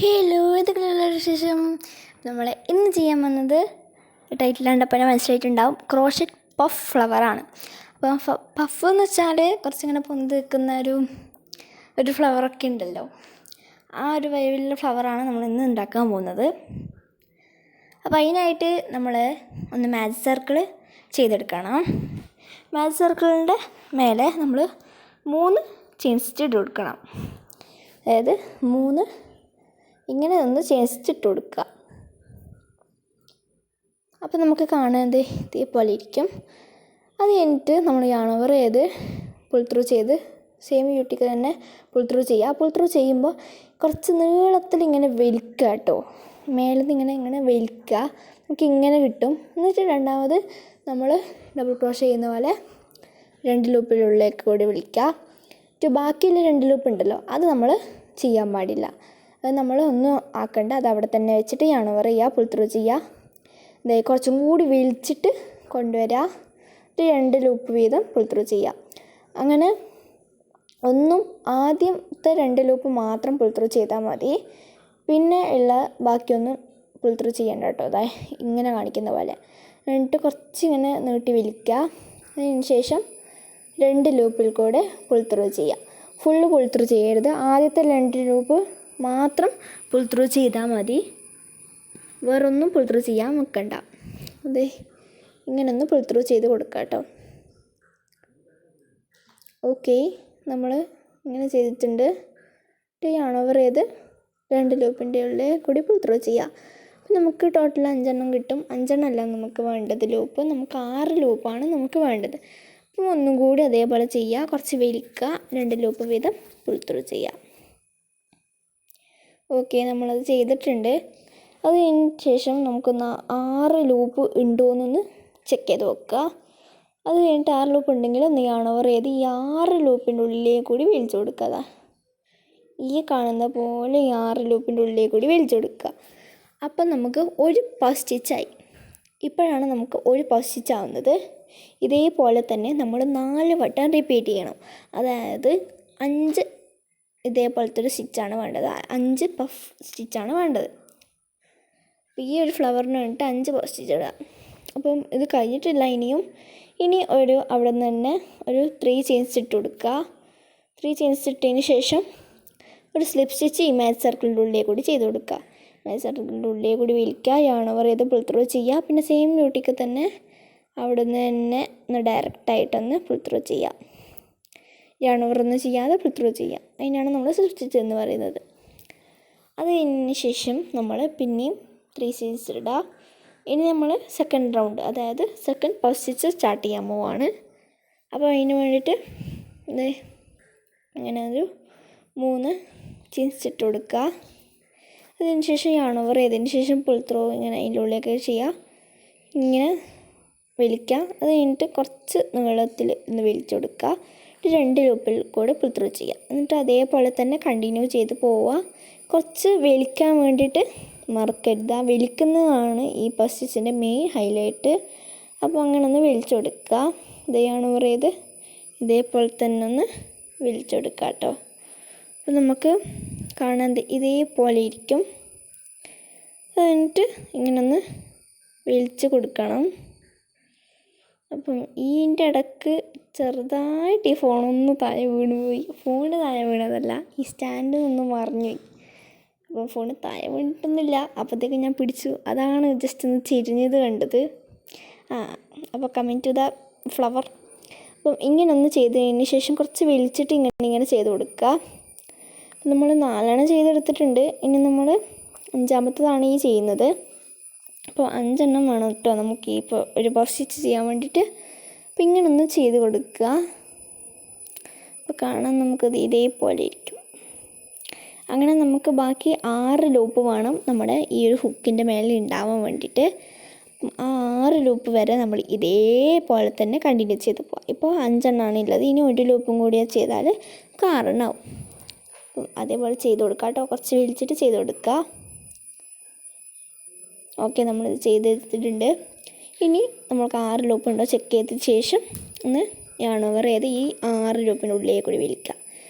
Hello, ഇതൊക്കെയുള്ള വിശേഷം. നമ്മൾ ഇന്ന് ചെയ്യാൻ വന്നത് ടൈറ്റിൽ കണ്ടപ്പോൾ മനസ്സിലായിട്ടുണ്ടാവും, ക്രോഷറ്റ് പഫ് ഫ്ലവറാണ്. അപ്പോൾ പഫ് എന്ന് വെച്ചാൽ കുറച്ചിങ്ങനെ പൊന്തി നിൽക്കുന്ന ഒരു ഫ്ലവറൊക്കെ ഉണ്ടല്ലോ, ആ ഒരു വൈവിലുള്ള ഫ്ലവറാണ് നമ്മൾ ഇന്ന് ഉണ്ടാക്കാൻ പോകുന്നത്. അപ്പോൾ അതിനായിട്ട് നമ്മൾ ഒന്ന് മാജിക് സർക്കിൾ ചെയ്തെടുക്കണം. മാജിക് സർക്കിളിൻ്റെ മേലെ നമ്മൾ 3 ചെയിൻ സ്റ്റിച്ച് ഇട്ട് കൊടുക്കണം. അതായത് 3 ഇങ്ങനെ ഒന്ന് ചേർത്തിട്ട് കൊടുക്കുക. അപ്പോൾ നമുക്ക് കാണാൻ ഇതേപോലെ ഇരിക്കും. അത് കഴിഞ്ഞിട്ട് നമ്മൾ യാൺ ഓവർ ചെയ്ത് പുൾ ത്രൂ ചെയ്ത് സെയിം യൂട്ടിക്ക് തന്നെ പുൾ ത്രൂ ചെയ്യുക. പുൾ ത്രൂ ചെയ്യുമ്പോൾ കുറച്ച് നീളത്തിൽ ഇങ്ങനെ വലിക്കുക കേട്ടോ, മേളിൽ നിന്ന് ഇങ്ങനെ വലിക്കുക, നമുക്ക് ഇങ്ങനെ കിട്ടും. എന്നിട്ട് രണ്ടാമത് നമ്മൾ ഡബിൾ ക്രോഷേ ചെയ്യുന്ന പോലെ 2 ലൂപ്പിനുള്ളിലേക്ക് കൂടി വലിക്കുക. ബാക്കിയുള്ള 2 ലൂപ്പ് ഉണ്ടല്ലോ, അത് നമ്മൾ ചെയ്യാൻ പാടില്ല. അത് നമ്മൾ ഒന്നും ആക്കണ്ട, അത് അവിടെ തന്നെ വെച്ചിട്ട് യാൺ ഓവർ ചെയ്യുക, പുൾ ത്രൂ ചെയ്യുക. കുറച്ചും കൂടി വലിച്ചിട്ട് കൊണ്ടുവരിക, 2 ലൂപ്പ് വീതം പുൾ ത്രൂ ചെയ്യുക. അങ്ങനെ ആദ്യത്തെ 2 ലൂപ്പ് മാത്രം പുൾ ത്രൂ ചെയ്താൽ മതി. പിന്നെ ഉള്ള ബാക്കിയൊന്നും പുൾ ത്രൂ ചെയ്യേണ്ട കേട്ടോ. അതായത് ഇങ്ങനെ കാണിക്കുന്ന പോലെ. എന്നിട്ട് കുറച്ചിങ്ങനെ നീട്ടി വലിക്കുക. അതിന് ശേഷം 2 ലൂപ്പിൽ കൂടെ പുൾ ത്രൂ ചെയ്യുക. ഫുള്ള് പുൾ ത്രൂ ചെയ്യരുത്, ആദ്യത്തെ 2 ലൂപ്പ് മാത്രം പുൾ ത്രൂ ചെയ്താൽ മതി, വേറൊന്നും പുൾ ത്രൂ ചെയ്യാൻ നിൽക്കണ്ട. അതെ, ഇങ്ങനൊന്ന് പുൾ ത്രൂ ചെയ്ത് കൊടുക്കുക കേട്ടോ. ഓക്കെ, നമ്മൾ ഇങ്ങനെ ചെയ്തിട്ടുണ്ട്. യാൺ ഓവർ ചെയ്ത് 2 ലൂപ്പിൻ്റെ ഉള്ളിൽ കൂടി പുൾ ത്രൂ ചെയ്യുക. അപ്പോൾ നമുക്ക് ടോട്ടൽ 5 എണ്ണം കിട്ടും. 5 എണ്ണമല്ല നമുക്ക് വേണ്ടത് ലൂപ്പ്, നമുക്ക് 6 ലൂപ്പാണ് നമുക്ക് വേണ്ടത്. അപ്പോൾ ഒന്നും കൂടി അതേപോലെ ചെയ്യുക, കുറച്ച് വലിക്കുക, 2 ലൂപ്പ് വീതം പുൾ ത്രൂ ചെയ്യുക. ഓക്കെ, നമ്മളത് ചെയ്തിട്ടുണ്ട്. അത് കഴിഞ്ഞ ശേഷം നമുക്കൊന്ന് 6 ലൂപ്പ് ഉണ്ടോ എന്നൊന്ന് ചെക്ക് ചെയ്ത് വെക്കുക. അത് കഴിഞ്ഞിട്ട് 6 ലൂപ്പ് ഉണ്ടെങ്കിൽ ഒന്ന് യാൺ ഓവർ ചെയ്ത് ഈ 6 ലൂപ്പിൻ്റെ ഉള്ളിലേക്ക് കൂടി വലിച്ചു കൊടുക്കുക. ഈ കാണുന്ന പോലെ ഈ 6 ലൂപ്പിൻ്റെ ഉള്ളിലേക്ക് കൂടി വലിച്ചു കൊടുക്കുക. അപ്പം നമുക്ക് ഒരു പഫ് സ്റ്റിച്ചായി. ഇപ്പോഴാണ് നമുക്ക് ഒരു പഫ് സ്റ്റിച്ച് ആവുന്നത്. ഇതേപോലെ തന്നെ നമ്മൾ 4 വട്ടം റിപ്പീറ്റ് ചെയ്യണം. അതായത് 5 ഇതേപോലത്തെ ഒരു സ്റ്റിച്ചാണ് വേണ്ടത്, 5 പഫ് സ്റ്റിച്ചാണ് വേണ്ടത്. അപ്പോൾ ഈ ഒരു ഫ്ലവറിന് വേണ്ടിയിട്ട് 5 പഫ് സ്റ്റിച്ച് ഇടുക. അപ്പം ഇത് കഴിഞ്ഞിട്ടില്ല, ഇനി അവിടെ നിന്ന് തന്നെ ഒരു 3 ചെയിൻസ് ഇട്ട് കൊടുക്കുക. 3 ചെയിൻസ് ഇട്ടതിന് ശേഷം ഒരു സ്ലിപ്പ് സ്റ്റിച്ച് ഈ മാജിക് സർക്കിളിൻ്റെ ഉള്ളിൽ കൂടി ചെയ്ത് കൊടുക്കുക. മാജിക് സർക്കിളിൻ്റെ ഉള്ളിൽ കൂടി വലിക്കുക, യാൺ ഓവർ ചെയ്ത് പുൾ ത്രൂ ചെയ്യുക. പിന്നെ സെയിം ബ്യൂട്ടിക്ക് തന്നെ അവിടെ നിന്ന് തന്നെ ഒന്ന് ഡയറക്റ്റായിട്ടൊന്ന് പുൾ ത്രൂ ചെയ്യുക. യാൺ ഓവർ ഒന്നും ചെയ്യാതെ പുൾ ത്രൂ ചെയ്യുക. അതിനാണ് നമ്മൾ സ്ലിപ്പ് സ്റ്റിച്ച് എന്ന് പറയുന്നത്. അത് കഴിഞ്ഞ ശേഷം നമ്മൾ പിന്നെയും 3 ചെയിൻസ് ഇടുക. ഇനി നമ്മൾ സെക്കൻഡ് റൗണ്ട്, അതായത് സെക്കൻഡ് പഫ് സ്റ്റിച്ച് സ്റ്റാർട്ട് ചെയ്യാൻ പോവാണ്. അപ്പോൾ അതിന് വേണ്ടിയിട്ട് അങ്ങനെ ഒരു 3 ചെയിൻസ് ഇട്ട് കൊടുക്കുക. അതിന് ശേഷം യാൺ ഓവർ ചെയ്തതിന് ശേഷം പുൾ ത്രൂ ഇങ്ങനെ അതിൻ്റെ ഉള്ളിലേക്ക് ചെയ്യുക, ഇങ്ങനെ വലിക്കുക. അത് കഴിഞ്ഞിട്ട് കുറച്ച് നീളത്തിൽ ഒന്ന് വലിച്ചു കൊടുക്കുക. 2 ലൂപ്പിൽ കൂടെ പുൾ ത്രൂ ചെയ്യുക. എന്നിട്ട് അതേപോലെ തന്നെ കണ്ടിന്യൂ ചെയ്ത് പോവുക. കുറച്ച് വലിക്കാൻ വേണ്ടിയിട്ട് മറക്കരുത്, ആ വലിക്കുന്നതാണ് ഈ പഫ് സ്റ്റിച്ചിൻ്റെ മെയിൻ ഹൈലൈറ്റ്. അപ്പോൾ അങ്ങനെ ഒന്ന് വലിച്ചു കൊടുക്കുക. യാൺ ഓവർ ചെയ്ത് ഇതേപോലെ തന്നെ ഒന്ന് വലിച്ചു കൊടുക്കുക കേട്ടോ. അപ്പോൾ നമുക്ക് കാണാൻ ഇതേപോലെ ഇരിക്കും. എന്നിട്ട് ഇങ്ങനൊന്ന് വലിച്ച് കൊടുക്കണം. അപ്പം ഇതിൻ്റെ ഇടയ്ക്ക് ചെറുതായിട്ട് ഈ ഫോണൊന്ന് താഴെ വീണുപോയി. ഫോണ് താഴെ വീണതല്ല, ഈ സ്റ്റാൻഡിൽ നിന്ന് മറിഞ്ഞുപോയി. അപ്പോൾ ഫോണ് താഴെ വീണിട്ടൊന്നുമില്ല, അപ്പോഴത്തേക്ക് ഞാൻ പിടിച്ചു, അതാണ് ജസ്റ്റ് ഒന്ന് ചെരിഞ്ഞത് കണ്ടത്. അപ്പോൾ കമ്മിങ് ടു ദ ഫ്ലവർ. അപ്പം ഇങ്ങനെ ഒന്ന് ചെയ്തതിന് ശേഷം കുറച്ച് വലിച്ചിട്ട് ഇങ്ങനെ ചെയ്ത് കൊടുക്കുക. നമ്മൾ 4 എണ്ണം ചെയ്തെടുത്തിട്ടുണ്ട്. ഇനി നമ്മൾ 5ാമത്തതാണ് ഈ ചെയ്യുന്നത്. അപ്പോൾ 5 എണ്ണം വേണം കേട്ടോ നമുക്ക് ഇപ്പോൾ ഒരു പഫ് സ്റ്റിച്ച് ചെയ്യാൻ വേണ്ടിയിട്ട്. അപ്പോൾ ഇങ്ങനൊന്ന് ചെയ്ത് കൊടുക്കുക. അപ്പോൾ കാണാൻ നമുക്കത് ഇതേപോലെ ഇരിക്കും. അങ്ങനെ നമുക്ക് ബാക്കി 6 ലൂപ്പ് വേണം നമ്മുടെ ഈ ഒരു ഹുക്കിൻ്റെ മേലെ ഉണ്ടാവാൻ വേണ്ടിയിട്ട്. ആ 6 ലൂപ്പ് വരെ നമ്മൾ ഇതേപോലെ തന്നെ കണ്ടിന്യൂ ചെയ്ത് പോകാം. ഇപ്പോൾ 5 എണ്ണമാണ് ഉള്ളത്, ഇനി 1 ലൂപ്പും കൂടി ചെയ്താൽ 6 എണ്ണമാവും. അതേപോലെ ചെയ്ത് കൊടുക്കുക കേട്ടോ, കുറച്ച് വലിച്ചിട്ട് ചെയ്ത് കൊടുക്കുക. ഓക്കെ, നമ്മളിത് ചെയ്തെടുത്തിട്ടുണ്ട്. ഇനി നമ്മൾക്ക് 6 ലൂപ്പ് ഉണ്ടോ ചെക്ക് ചെയ്തതിന് ശേഷം ഒന്ന് യാൺ ഓവർ ചെയ്ത് ഈ 6 ലൂപ്പിൻ്റെ ഉള്ളിലേക്ക് കൂടി വലിക്കുക.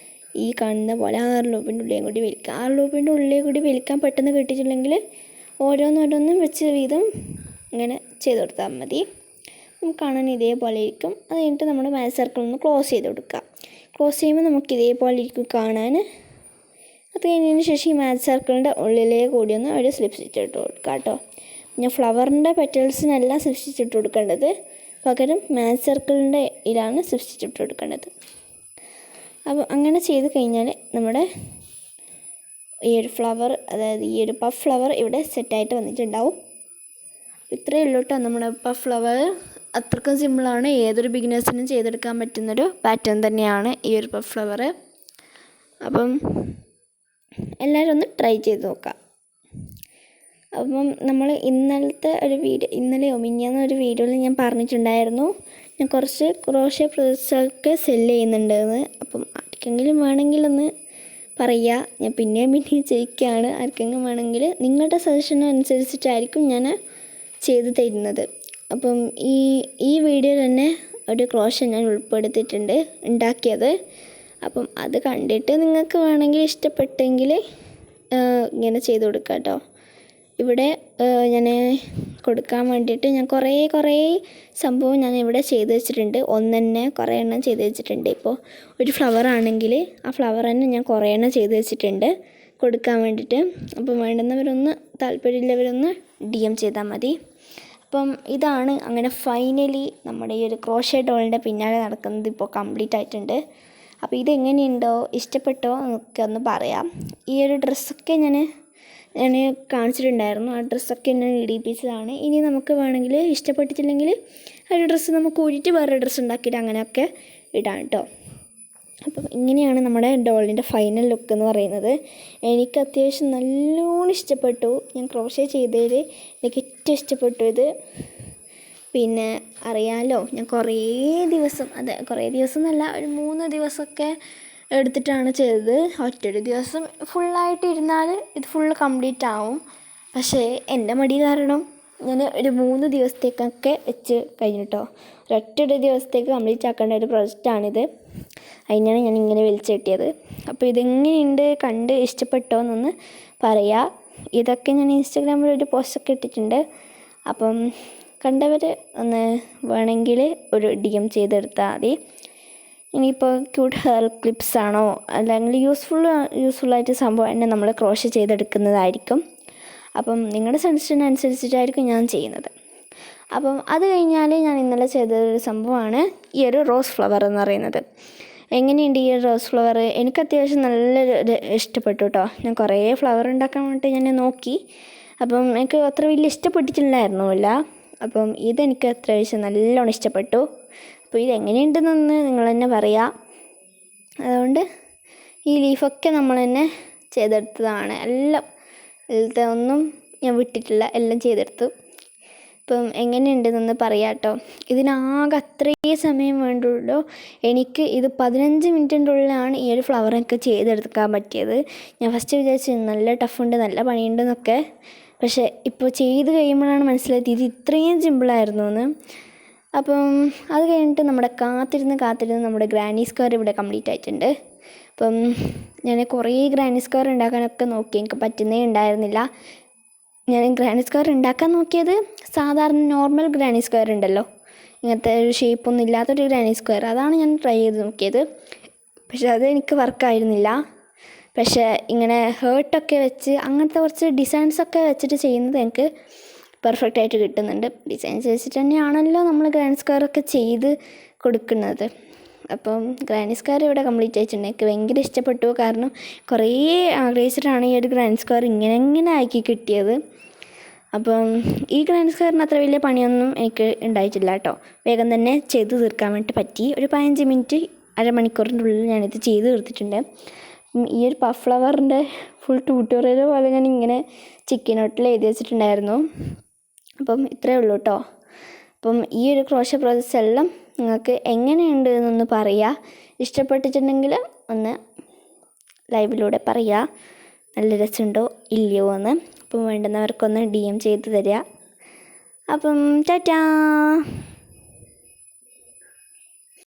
ഈ കാണുന്ന പോലെ 6 ലൂപ്പിൻ്റെ ഉള്ളിലും കൂടി വലിക്കുക. 6 ലൂപ്പിൻ്റെ ഉള്ളിൽ കൂടി വലിക്കാൻ പെട്ടെന്ന് കിട്ടിയിട്ടില്ലെങ്കിൽ ഓരോന്നോരോന്നും വെച്ച് വീതം ഇങ്ങനെ ചെയ്ത് കൊടുത്താൽ മതി. നമുക്ക് കാണാൻ ഇതേപോലെ ഇരിക്കും. അത് കഴിഞ്ഞിട്ട് നമ്മൾ മാച്ച് സർക്കിൾ ഒന്ന് ക്ലോസ് ചെയ്ത് കൊടുക്കുക. ക്ലോസ് ചെയ്യുമ്പോൾ നമുക്ക് ഇതേപോലെ ഇരിക്കും കാണാൻ. അത് കഴിഞ്ഞതിന് ശേഷം ഈ മാച്ച് സർക്കിളിൻ്റെ ഉള്ളിലേ കൂടി ഒന്ന് ഒരു സ്ലിപ്പ് സ്റ്റിച്ച് ഇട്ട് കൊടുക്കുക കേട്ടോ. പിന്നെ ഫ്ലവറിൻ്റെ പെറ്റൽസിനല്ല സ്ലിപ്പ് സ്റ്റിച്ച് ഇട്ട് കൊടുക്കേണ്ടത്, പകരം മാച്ച് സർക്കിളിൻ്റെ ഇതിലാണ് സ്ലിപ്പ് സ്റ്റിച്ച് ഇട്ട് കൊടുക്കേണ്ടത്. അപ്പോൾ അങ്ങനെ ചെയ്ത് കഴിഞ്ഞാൽ നമ്മുടെ ഈ ഒരു ഫ്ലവർ, അതായത് ഈ ഒരു പഫ് ഫ്ലവർ ഇവിടെ സെറ്റായിട്ട് വന്നിട്ടുണ്ടാവും. ഇത്രയേ ഉള്ളൂ കേട്ടോ നമ്മുടെ പഫ് ഫ്ലവർ. അത്രക്കും സിമ്പിളാണ്, ഏതൊരു ബിഗിനേഴ്സിനും ചെയ്തെടുക്കാൻ പറ്റുന്നൊരു പാറ്റേൺ തന്നെയാണ് ഈ ഒരു പഫ് ഫ്ലവർ. അപ്പം എല്ലാവരും ഒന്ന് ട്രൈ ചെയ്ത് നോക്കാം. അപ്പം നമ്മൾ ഇന്നലത്തെ ഒരു വീഡിയോ, ഇന്നലെയോ മിനിഞ്ഞാന്ന് ഒരു വീഡിയോയിൽ ഞാൻ പറഞ്ഞിട്ടുണ്ടായിരുന്നു ഞാൻ കുറച്ച് ക്രോഷ്യ പ്രോഡക്ട്സൊക്കെ സെല്ല് ചെയ്യുന്നുണ്ടെന്ന്. അപ്പം ആർക്കെങ്കിലും വേണമെങ്കിലൊന്ന് പറയുക, ഞാൻ പിന്നെയും ചോദിക്കുകയാണ്. ആർക്കെങ്കിലും വേണമെങ്കിൽ നിങ്ങളുടെ സജഷൻ അനുസരിച്ചിട്ടായിരിക്കും ഞാൻ ചെയ്ത് തരുന്നത്. അപ്പം ഈ വീഡിയോയിൽ തന്നെ ഒരു ക്രോഷ്യ ഞാൻ ഉൾപ്പെടുത്തിയിട്ടുണ്ട് ഉണ്ടാക്കിയത്. അപ്പം അത് കണ്ടിട്ട് നിങ്ങൾക്ക് വേണമെങ്കിൽ ഇഷ്ടപ്പെട്ടെങ്കിൽ ഇങ്ങനെ ചെയ്ത് കൊടുക്കാം കേട്ടോ. ഇവിടെ ഞാൻ കൊടുക്കാൻ വേണ്ടിയിട്ട് ഞാൻ കുറേ സംഭവം ഞാൻ ഇവിടെ ചെയ്ത് വെച്ചിട്ടുണ്ട്. തന്നെ കുറേ എണ്ണം ചെയ്ത് വെച്ചിട്ടുണ്ട്. ഇപ്പോൾ ഒരു ഫ്ലവർ ആണെങ്കിൽ ആ ഫ്ലവർ തന്നെ ഞാൻ കുറേ എണ്ണം ചെയ്ത് വെച്ചിട്ടുണ്ട് കൊടുക്കാൻ വേണ്ടിയിട്ട്. അപ്പം വേണ്ടുന്നവരൊന്ന്, താല്പര്യമുള്ളവരൊന്ന് DM ചെയ്താൽ മതി. അപ്പം ഇതാണ് അങ്ങനെ ഫൈനലി നമ്മുടെ ഈ ഒരു ക്രോഷ്യ ഡോളിൻ്റെ പിന്നാലെ നടക്കുന്നത് ഇപ്പോൾ കംപ്ലീറ്റ് ആയിട്ടുണ്ട്. അപ്പോൾ ഇതെങ്ങനെയുണ്ടോ, ഇഷ്ടപ്പെട്ടോ എന്നൊക്കെ ഒന്ന് പറയാം. ഈ ഒരു ഡ്രസ്സൊക്കെ ഞാൻ കാണിച്ചിട്ടുണ്ടായിരുന്നു. ആ ഡ്രസ്സൊക്കെ ഞാൻ ഇടിപ്പിച്ചതാണ്. ഇനി നമുക്ക് വേണമെങ്കിൽ ഇഷ്ടപ്പെട്ടിട്ടില്ലെങ്കിൽ ആ ഒരു ഡ്രസ്സ് നമുക്ക് ഊരിയിട്ട് വേറെ ഡ്രസ്സ് ഉണ്ടാക്കിയിട്ട് അങ്ങനെയൊക്കെ ഇടാം കേട്ടോ. അപ്പം ഇങ്ങനെയാണ് നമ്മുടെ ഡോളിൻ്റെ ഫൈനൽ ലുക്ക് എന്ന് പറയുന്നത്. എനിക്ക് അത്യാവശ്യം നല്ലോണം ഇഷ്ടപ്പെട്ടു. ഞാൻ ക്രോഷ്യ ചെയ്തതിൽ എനിക്ക് ഏറ്റവും ഇഷ്ടപ്പെട്ടു ഇത്. പിന്നെ അറിയാമല്ലോ, ഞാൻ കുറേ ദിവസം എന്നല്ല, ഒരു 3 ദിവസമൊക്കെ എടുത്തിട്ടാണ് ചെയ്തത്. ഒറ്റൊരു ദിവസം ഫുള്ളായിട്ട് ഇരുന്നാൽ ഇത് ഫുള്ള് കംപ്ലീറ്റ് ആവും. പക്ഷേ എൻ്റെ മടി കാരണം ഞാൻ ഒരു 3 ദിവസത്തേക്കൊക്കെ വെച്ച് കഴിഞ്ഞു കേട്ടോ. ഒരൊറ്റൊരു ദിവസത്തേക്ക് കംപ്ലീറ്റ് ആക്കേണ്ട ഒരു പ്രൊജക്റ്റാണിത്. അതിനാണ് ഞാൻ ഇങ്ങനെ വലിച്ചു കെട്ടിയത്. അപ്പോൾ ഇതെങ്ങനെയുണ്ട്, കണ്ട് ഇഷ്ടപ്പെട്ടോ എന്നൊന്ന് പറയാം. ഇതൊക്കെ ഞാൻ ഇൻസ്റ്റാഗ്രാമിൽ ഒരു പോസ്റ്റൊക്കെ ഇട്ടിട്ടുണ്ട്. അപ്പം കണ്ടവർ ഒന്ന് വേണമെങ്കിൽ ഒരു DM ചെയ്തെടുത്താൽ മതി. ഇനിയിപ്പോൾ ക്യൂട്ട് ഹെയർ ക്ലിപ്സ് ആണോ അല്ലെങ്കിൽ യൂസ്ഫുള്ളായിട്ട് സംഭവം തന്നെ നമ്മൾ ക്രോഷ്യ ചെയ്തെടുക്കുന്നതായിരിക്കും. അപ്പം നിങ്ങളുടെ സജഷൻ അനുസരിച്ചിട്ടായിരിക്കും ഞാൻ ചെയ്യുന്നത്. അപ്പം അത് കഴിഞ്ഞാൽ ഞാൻ ഇന്നലെ ചെയ്തൊരു സംഭവമാണ് ഈ ഒരു റോസ് ഫ്ലവർ എന്ന് പറയുന്നത്. എങ്ങനെയുണ്ട് ഈ ഒരു റോസ് ഫ്ലവർ? എനിക്ക് അത്യാവശ്യം നല്ലൊരു ഇഷ്ടപ്പെട്ടു കേട്ടോ. ഞാൻ കുറേ ഫ്ലവർ ഉണ്ടാക്കാൻ വേണ്ടിയിട്ട് ഞാൻ നോക്കി. അപ്പം എനിക്ക് അത്ര വലിയ ഇഷ്ടപ്പെട്ടിട്ടില്ലായിരുന്നില്ല. അപ്പം ഇതെനിക്ക് അത്യാവശ്യം നല്ലോണം ഇഷ്ടപ്പെട്ടു. അപ്പോൾ ഇതെങ്ങനെയുണ്ടെന്നൊന്ന് നിങ്ങൾ തന്നെ പറയാം. അതുകൊണ്ട് ഈ ലീഫൊക്കെ നമ്മൾ തന്നെ ചെയ്തെടുത്തതാണ്. ഇതിലത്തെ ഒന്നും ഞാൻ വിട്ടിട്ടില്ല, എല്ലാം ചെയ്തെടുത്തു. ഇപ്പം എങ്ങനെയുണ്ടെന്നൊന്ന് പറയാം കേട്ടോ. ഇതിനാകെ അത്രയും സമയം വേണ്ടുള്ളൂ. എനിക്ക് ഇത് 15 മിനിറ്റിൻ്റെ ഉള്ളിലാണ് ഈ ഒരു ഫ്ലവറൊക്കെ ചെയ്തെടുക്കാൻ പറ്റിയത്. ഞാൻ ഫസ്റ്റ് വിചാരിച്ചു നല്ല ടഫുണ്ട്, നല്ല പണിയുണ്ടെന്നൊക്കെ. പക്ഷേ ഇപ്പോൾ ചെയ്ത് കഴിയുമ്പോഴാണ് മനസ്സിലായത് ഇത് ഇത്രയും സിമ്പിളായിരുന്നു എന്ന്. അപ്പം അത് കഴിഞ്ഞിട്ട് നമ്മുടെ കാത്തിരുന്ന് നമ്മുടെ ഗ്രാനി സ്ക്വയർ ഇവിടെ കംപ്ലീറ്റ് ആയിട്ടുണ്ട്. അപ്പം ഞാൻ കുറേ ഗ്രാനി സ്ക്വയർ ഉണ്ടാക്കാനൊക്കെ നോക്കി, എനിക്ക് പറ്റുന്നേ ഉണ്ടായിരുന്നില്ല. ഞാൻ ഗ്രാനി സ്ക്വയർ ഉണ്ടാക്കാൻ നോക്കിയത് സാധാരണ നോർമൽ ഗ്രാനി സ്ക്വയർ ഉണ്ടല്ലോ, ഇങ്ങനത്തെ ഒരു ഷേപ്പൊന്നും ഇല്ലാത്തൊരു ഗ്രാനി സ്ക്വയർ, അതാണ് ഞാൻ ട്രൈ ചെയ്ത് നോക്കിയത്. പക്ഷെ അത് എനിക്ക് വർക്കായിരുന്നില്ല. പക്ഷേ ഇങ്ങനെ ഹേർട്ടൊക്കെ വെച്ച് അങ്ങനത്തെ കുറച്ച് ഡിസൈൻസൊക്കെ വെച്ചിട്ട് ചെയ്യുന്നത് എനിക്ക് പെർഫെക്റ്റ് ആയിട്ട് കിട്ടുന്നുണ്ട്. ഡിസൈൻസ് വെച്ചിട്ട് തന്നെയാണല്ലോ നമ്മൾ ഗ്രാനി സ്ക്വയറൊക്കെ ചെയ്ത് കൊടുക്കുന്നത്. അപ്പം ഗ്രാനി സ്ക്വയർ ഇവിടെ കംപ്ലീറ്റ് ആയിട്ടുണ്ട്. എനിക്ക് ഭയങ്കര ഇഷ്ടപ്പെട്ടു. കാരണം കുറേ ആഗ്രഹിച്ചിട്ടാണ് ഈ ഒരു ഗ്രാനി സ്ക്വയർ ഇങ്ങനെ ആക്കി കിട്ടിയത്. അപ്പം ഈ ഗ്രാനി സ്ക്വയറിന് അത്ര വലിയ പണിയൊന്നും എനിക്ക് ഉണ്ടായിട്ടില്ല കേട്ടോ. വേഗം തന്നെ ചെയ്ത് തീർക്കാൻ വേണ്ടി പറ്റി. ഒരു 15 മിനിറ്റ്, അരമണിക്കൂറിൻ്റെ ഉള്ളിൽ ഞാനിത് ചെയ്ത് തീർത്തിട്ടുണ്ട്. ഈ ഒരു പഫ് ഫ്ലവറിൻ്റെ ഫുൾ ട്യൂട്ടോറിയൽ പോലെ ഞാൻ ഇങ്ങനെ ചിക്കൻ നോട്ടിൽ എഴുതി വെച്ചിട്ടുണ്ടായിരുന്നു. അപ്പം ഇത്രയേ ഉള്ളൂ കേട്ടോ. അപ്പം ഈ ഒരു ക്രോഷ്യ പ്രോസസ്സ് എല്ലാം നിങ്ങൾക്ക് എങ്ങനെയുണ്ട് എന്നൊന്ന് പറയുക. ഇഷ്ടപ്പെട്ടിട്ടുണ്ടെങ്കിൽ ഒന്ന് ലൈവിലൂടെ പറയുക നല്ല രസമുണ്ടോ ഇല്ലയോ എന്ന്. അപ്പം വേണ്ടുന്നവർക്കൊന്ന് DM ചെയ്ത് തരിക. അപ്പം ടാറ്റാ.